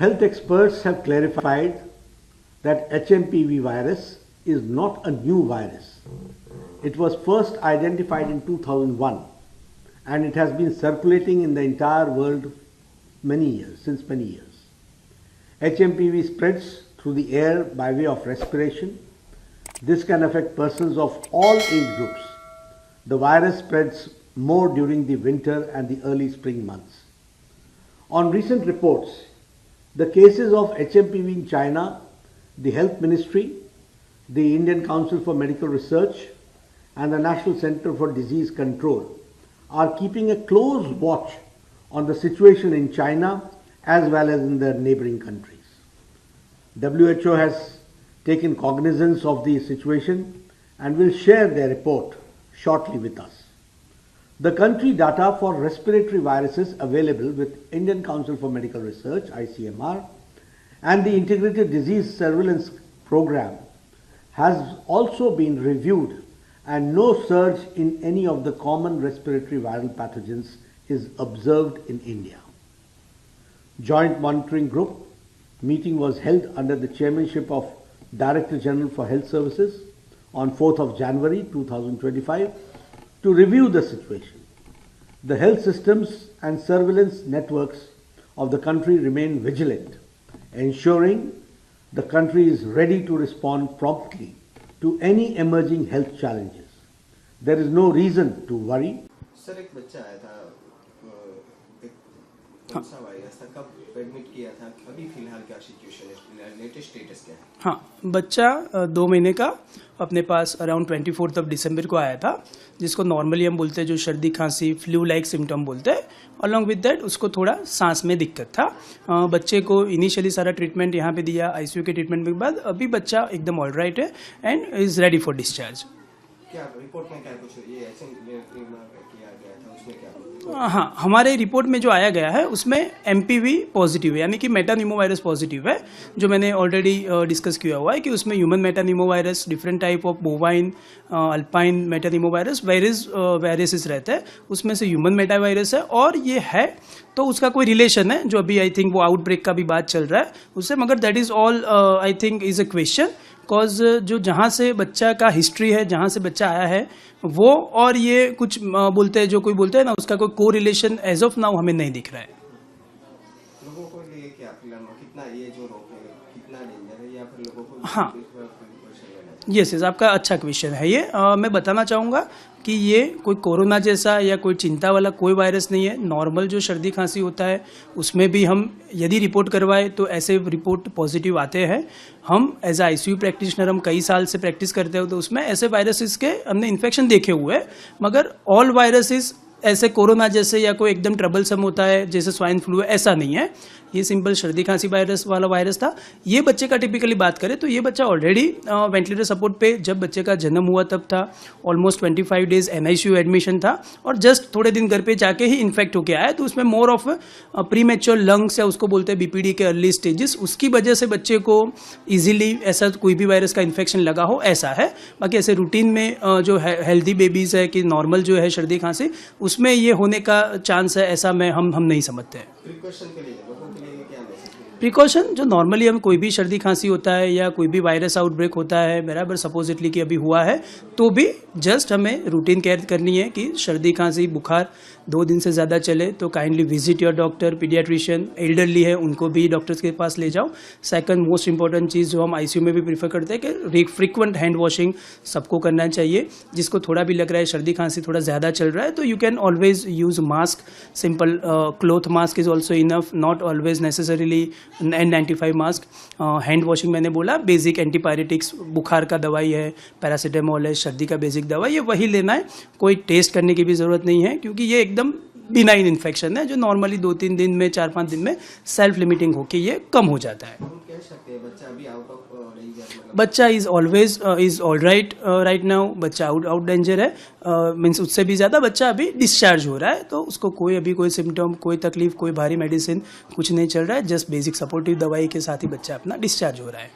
Health experts have clarified that HMPV virus is not a new virus. It was first identified in 2001 and it has been circulating in the entire world since many years. HMPV spreads through the air by way of respiration. This can affect persons of all age groups. The virus spreads more during the winter and the early spring months. On recent reports, the cases of HMPV in China, the Health Ministry, the Indian Council for Medical Research and the National Center for Disease Control are keeping a close watch on the situation in China as well as in the neighboring countries. WHO has taken cognizance of the situation and will share their report shortly with us. The country data for respiratory viruses available with Indian Council for Medical Research, ICMR, and the Integrated Disease Surveillance Program has also been reviewed and no surge in any of the common respiratory viral pathogens is observed in India. Joint Monitoring Group meeting was held under the chairmanship of Director General for Health Services on 4th of January 2025 to review the situation. The health systems and surveillance networks of the country remain vigilant, ensuring the country is ready to respond promptly to any emerging health challenges. There is no reason to worry. Sir एक बच्चा आया था, कौन सा virus था, कब admit किया था, अभी फिलहाल क्या सिचुएशन है, लेटेस्ट स्टेटस क्या है? हाँ, बच्चा 2 महीने का अपने पास अराउंड 24 ऑफ दिसंबर को आया था, जिसको नॉर्मली हम बोलते हैं जो सर्दी खांसी फ्लू लाइक सिम्टम बोलते हैं. अलॉन्ग विद दैट उसको थोड़ा सांस में दिक्कत था. बच्चे को इनिशियली सारा ट्रीटमेंट यहाँ पे दिया. आईसीयू के ट्रीटमेंट के बाद अभी बच्चा एकदम ऑलराइट है and is ready for discharge. क्या रिपोर्ट में क्या कुछ ये किया गया था, उसमें क्या? हाँ, हमारे रिपोर्ट में जो आया गया है उसमें एमपीवी पॉजिटिव है, यानी कि मेटानिमोवायरस पॉजिटिव है, जो मैंने ऑलरेडी डिस्कस किया हुआ है कि उसमें human metapneumovirus, different type of bovine, alpine metapneumovirus viruses रहते हैं, उसमें से ह्यूमन मेटावायरस है और ये है तो उसका कोई रिलेशन है जो अभी आई थिंक वो आउटब्रेक का भी बात चल रहा है उससे, मगर that is all I think is a question because जो जहाँ से बच्चा का हिस्ट्री है, जहाँ से बच्चा आया है वो और ये कुछ बोलते हैं, जो कोई बोलते हैं ना, उसका कोई को रिलेशन एज ऑफ नाउ हमें नहीं दिख रहा है. लोगों को ये क्या कितना ये जो रोग है कितना डेंजर है या फिर लोगों को? हाँ, यस, आपका अच्छा क्वेश्चन है ये. मैं बताना चाहूँगा कि ये कोई कोरोना जैसा या कोई चिंता वाला कोई वायरस नहीं है. नॉर्मल जो सर्दी खांसी होता है उसमें भी हम यदि रिपोर्ट करवाए तो ऐसे रिपोर्ट पॉजिटिव आते हैं. हम एज आईसीयू प्रैक्टिशनर हम कई साल से प्रैक्टिस करते हो तो उसमें ऐसे वायरसेस के हमने इन्फेक्शन देखे हुए हैं, मगर ऑल वायरसेस ऐसे कोरोना जैसे या कोई एकदम ट्रबलसम होता है जैसे स्वाइन फ्लू है, ऐसा नहीं है. ये सिंपल सर्दी खांसी वायरस वाला वायरस था. ये बच्चे का टिपिकली बात करें तो ये बच्चा ऑलरेडी वेंटिलेटर सपोर्ट पे जब बच्चे का जन्म हुआ तब था. ऑलमोस्ट 25 डेज एनआईसीयू एडमिशन था और जस्ट थोड़े दिन घर पे जाके ही इन्फेक्ट होके आया. तो उसमें मोर ऑफ प्रीमेच्योर लंग्स या उसको बोलते हैं बीपीडी के अर्ली स्टेजेस, उसकी वजह से बच्चे को ईजिली ऐसा कोई भी वायरस का इन्फेक्शन लगा हो, ऐसा है. बाकी ऐसे रूटीन में जो हेल्दी बेबीज है कि नॉर्मल जो है सर्दी खांसी उसमें ये होने का चांस है, ऐसा में हम नहीं समझते हैं. प्रिकॉशन जो नॉर्मली हम कोई भी सर्दी खांसी होता है या कोई भी वायरस आउटब्रेक होता है, बराबर सपोजिटली कि अभी हुआ है, तो भी जस्ट हमें रूटीन केयर करनी है कि सर्दी खांसी बुखार 2 दिन से ज़्यादा चले तो kindly visit your doctor, paediatrician. Elderly है उनको भी डॉक्टर्स के पास ले जाओ. सेकंड मोस्ट इंपॉर्टेंट चीज़ जो हम आईसीयू में भी प्रीफर करते हैं कि फ्रीक्वेंट हैंड वॉशिंग सबको करना चाहिए. जिसको थोड़ा भी लग रहा है सर्दी खांसी थोड़ा ज़्यादा चल रहा है तो you can always use mask. Simple cloth mask is also enough, not always necessarily N95 mask. Hand washing मैंने बोला, बेसिक एंटीपायरेटिक्स, बुखार का दवाई है, पैरासीटामोल है, सर्दी का बेसिक दवाई, ये वही लेना है. कोई टेस्ट करने की भी ज़रूरत नहीं है क्योंकि ये एकदम बिनाइन इन्फेक्शन है जो नॉर्मली 2-3 दिन में 4-5 दिन में सेल्फ लिमिटिंग होके ये कम हो जाता है. बच्चा is always is all right right now. बच्चा आउट डेंजर है, मीन्स उससे भी ज़्यादा बच्चा अभी डिस्चार्ज हो रहा है तो उसको कोई अभी कोई सिम्टम, कोई तकलीफ, कोई भारी मेडिसिन कुछ नहीं चल रहा है. जस्ट बेसिक सपोर्टिव दवाई के साथ ही बच्चा अपना डिस्चार्ज हो रहा है.